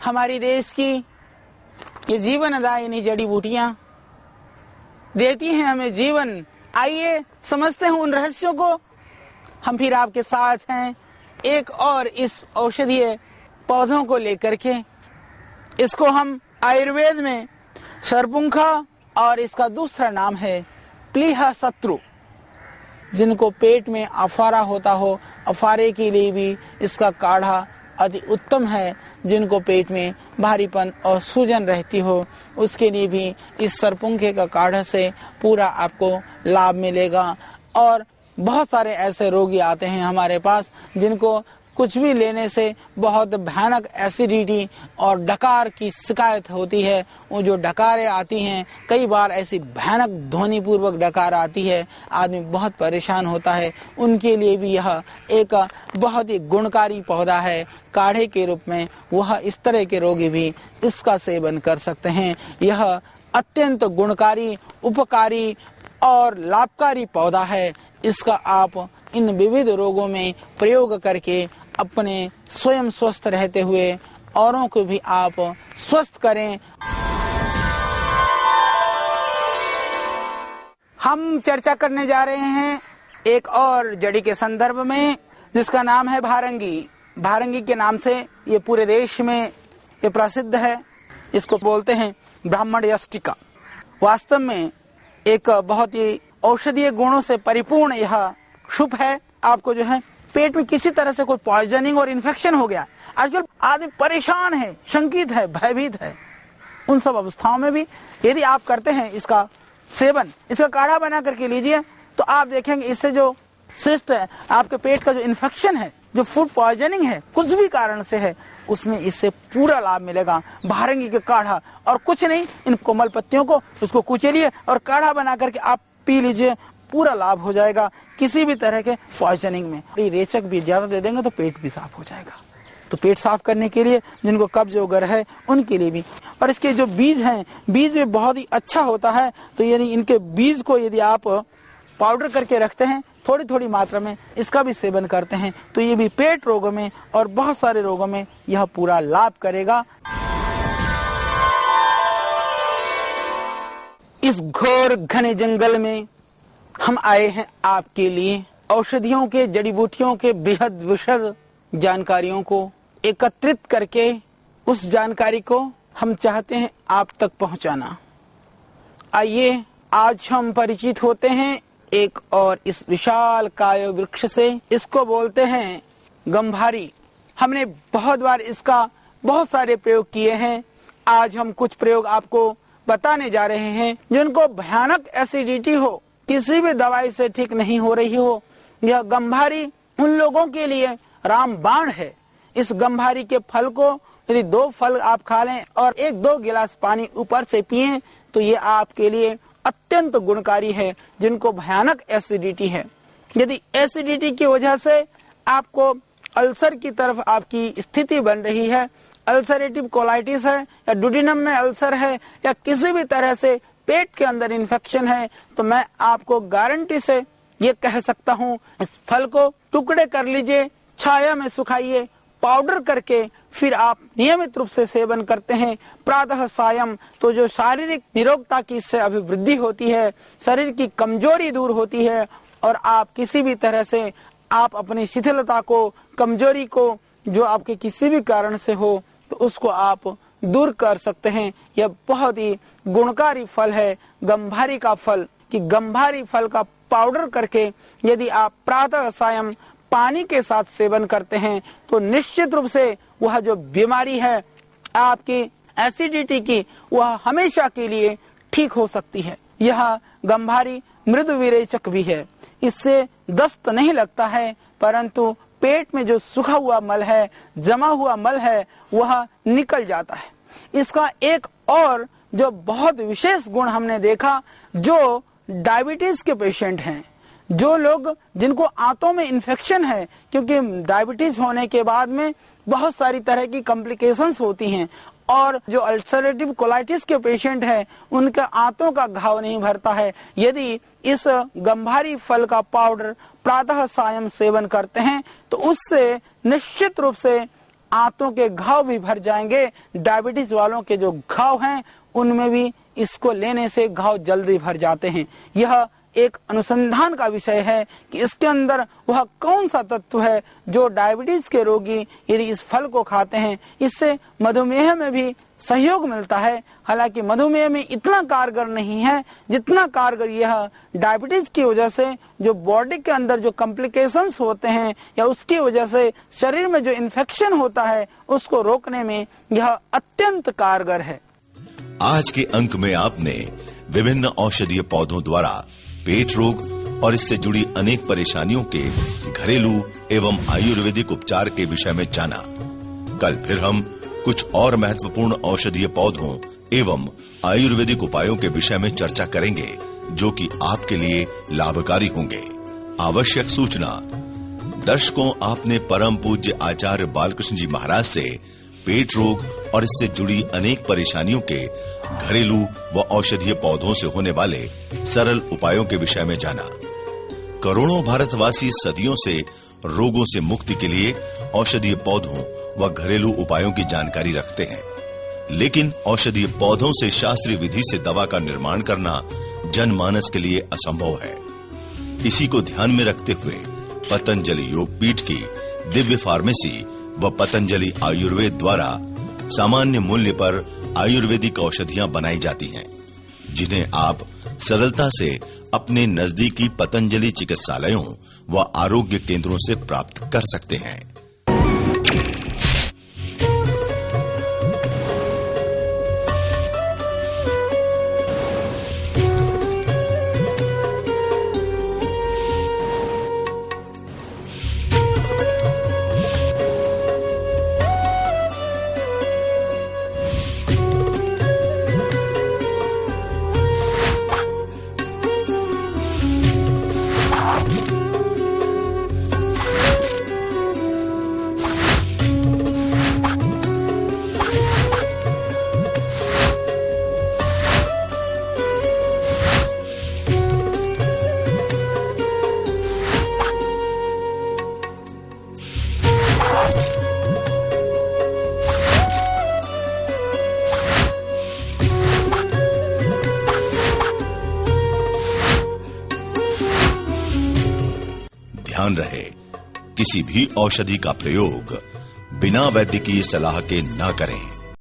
हमारी देश की ये जीवनदायिनी जड़ी बूटियां देती हैं हमें जीवन। आइए समझते हैं उन रहस्यों को। हम फिर आपके साथ हैं एक और इस औषधीय पौधों को लेकर के। इसको हम आयुर्वेद में सरपुंखा और इसका दूसरा नाम है प्लीहा शत्रु। जिनको पेट में अफारा होता हो, अफारे के लिए भी इसका काढ़ा अति उत्तम है। जिनको पेट में भारीपन और सूजन रहती हो उसके लिए भी इस सरपुंखे का काढ़ा से पूरा आपको लाभ मिलेगा। और बहुत सारे ऐसे रोगी आते हैं हमारे पास जिनको कुछ भी लेने से बहुत भयानक एसिडिटी और डकार की शिकायत होती है। वो जो डकारें आती हैं, कई बार ऐसी भयानक ध्वनि पूर्वक डकार आती है, आदमी बहुत परेशान होता है। उनके लिए भी यह एक बहुत ही गुणकारी पौधा है काढ़े के रूप में। वह इस तरह के रोगी भी इसका सेवन कर सकते हैं। यह अत्यंत गुणकारी, उपकारी और लाभकारी पौधा है। इसका आप इन विविध रोगों में प्रयोग करके अपने स्वयं स्वस्थ रहते हुए औरों को भी आप स्वस्थ करें। हम चर्चा करने जा रहे हैं एक और जड़ी के संदर्भ में जिसका नाम है भारंगी। भारंगी के नाम से ये पूरे देश में ये प्रसिद्ध है। इसको बोलते हैं ब्राह्मण यष्टिका। वास्तव में एक बहुत ही औषधीय गुणों से परिपूर्ण यह शुभ है। आपको जो है पेट में किसी तरह से कोई पॉइजनिंग और इन्फेक्शन हो गया, आजकल आदमी परेशान है, शंकित है, भयभीत है, उन सब अवस्थाओं में भी यदि आप करते हैं इसका सेवन, इसका काढ़ा बना करके लीजिए तो आप देखेंगे इससे जो सिस्ट है, आपके पेट का जो इन्फेक्शन है, जो फूड पॉइजनिंग है, कुछ भी कारण से है, उसमें इससे पूरा लाभ मिलेगा। भारंगी का काढ़ा, और कुछ नहीं, इन कोमल पत्तियों को उसको कुचलिए और काढ़ा बना करके आप पी लीजिए, पूरा लाभ हो जाएगा किसी भी तरह के पॉइजनिंग में। रेचक भी ज्यादा दे देंगे तो पेट भी साफ हो जाएगा। तो पेट साफ करने के लिए जिनको कब्ज वगैरह है उनके लिए भी। और इसके जो बीज हैं, बीज में बहुत ही अच्छा होता है। तो यानी इनके बीज को यदि आप पाउडर करके रखते हैं थोड़ी थोड़ी मात्रा में, इसका भी सेवन करते हैं तो ये भी पेट रोगों में और बहुत सारे रोगों में यह पूरा लाभ करेगा। इस घोर घने जंगल में हम आए हैं आपके लिए औषधियों के, जड़ी बूटियों के बृहद विशद जानकारियों को एकत्रित करके उस जानकारी को हम चाहते हैं आप तक पहुंचाना। आइए आज हम परिचित होते हैं एक और इस विशाल काय वृक्ष से। इसको बोलते हैं गंभारी। हमने बहुत बार इसका बहुत सारे प्रयोग किए हैं। आज हम कुछ प्रयोग आपको बताने जा रहे हैं जिनको भयानक एसिडिटी हो, किसी भी दवाई से ठीक नहीं हो रही हो। यह गंभारी उन लोगों के लिए रामबाण है। इस गंभारी के फल को यदि 2 फल आप खा लें और 1-2 गिलास पानी ऊपर से पिएं तो ये आपके लिए अत्यंत गुणकारी है। जिनको भयानक एसिडिटी है, यदि एसिडिटी की वजह से आपको अल्सर की तरफ आपकी स्थिति बन रही है, अल्सरेटिव कोलाइटिस है या डुडेनम में अल्सर है या किसी भी तरह से पेट के अंदर इन्फेक्शन है, तो मैं आपको गारंटी से ये कह सकता हूँ इस फल को टुकड़े कर लीजिए, छाया में सुखाइए, पाउडर करके फिर आप नियमित रूप से सेवन करते हैं प्रातः सायं, तो जो शारीरिक निरोगता की इससे अभिवृद्धि होती है, शरीर की कमजोरी दूर होती है और आप किसी भी तरह से आप अपनी शिथिलता को, कमजोरी को जो आपके किसी भी कारण से हो तो उसको आप दूर कर सकते हैं। यह बहुत ही गुणकारी फल है गंभारी का फल, कि गंभारी फल का पाउडर करके यदि आप प्रातः सायं पानी के साथ सेवन करते हैं तो निश्चित रूप से वह जो बीमारी है आपकी एसिडिटी की, वह हमेशा के लिए ठीक हो सकती है। यह गंभारी मृदु विरेचक भी है। इससे दस्त नहीं लगता है, परंतु पेट में जो सूखा हुआ मल है, जमा हुआ मल है, वह निकल जाता है। इसका एक और जो बहुत विशेष गुण हमने देखा, जो डायबिटीज के पेशेंट हैं, जो लोग जिनको आंतों में इन्फेक्शन है, क्योंकि डायबिटीज होने के बाद में बहुत सारी तरह की कॉम्प्लिकेशंस होती हैं, और जो अल्सरेटिव कोलाइटिस के पेशेंट हैं उनका आंतों का घाव नहीं भरता है। यदि इस गंभारी फल का पाउडर प्रातः सायं सेवन करते हैं तो उससे निश्चित रूप से आंतों के घाव भी भर जाएंगे। डायबिटीज वालों के जो घाव हैं उनमें भी इसको लेने से घाव जल्दी भर जाते हैं। यह एक अनुसंधान का विषय है कि इसके अंदर वह कौन सा तत्व है जो डायबिटीज के रोगी यदि इस फल को खाते हैं इससे मधुमेह में भी सहयोग मिलता है। हालांकि मधुमेह में इतना कारगर नहीं है जितना कारगर यह डायबिटीज की वजह से जो बॉडी के अंदर जो कॉम्प्लिकेशंस होते हैं या उसकी वजह से शरीर में जो इन्फेक्शन होता है उसको रोकने में यह अत्यंत कारगर है। आज के अंक में आपने विभिन्न औषधीय पौधों द्वारा पेट रोग और इससे जुड़ी अनेक परेशानियों के घरेलू एवं आयुर्वेदिक उपचार के विषय में जाना। कल फिर हम कुछ और महत्वपूर्ण औषधीय पौधों एवं आयुर्वेदिक उपायों के विषय में चर्चा करेंगे जो कि आपके लिए लाभकारी होंगे। आवश्यक सूचना, दर्शकों, आपने परम पूज्य आचार्य बालकृष्ण जी महाराज से पेट रोग और इससे जुड़ी अनेक परेशानियों के घरेलू व औषधीय पौधों से होने वाले सरल उपायों के विषय में जाना। करोड़ों भारतवासी सदियों से रोगों से मुक्ति के लिए औषधीय पौधों व घरेलू उपायों की जानकारी रखते हैं, लेकिन औषधीय पौधों से शास्त्रीय विधि से दवा का निर्माण करना जनमानस के लिए असंभव है। इसी को ध्यान में रखते हुए पतंजलि योगपीठ की दिव्य फार्मेसी व पतंजलि आयुर्वेद द्वारा सामान्य मूल्य पर आयुर्वेदिक औषधियां बनाई जाती हैं, जिन्हें आप सरलता से अपने नजदीकी पतंजलि चिकित्सालयों व आरोग्य केंद्रों से प्राप्त कर सकते हैं। ध्यान रहे, किसी भी औषधि का प्रयोग बिना वैद्य की सलाह के न करें।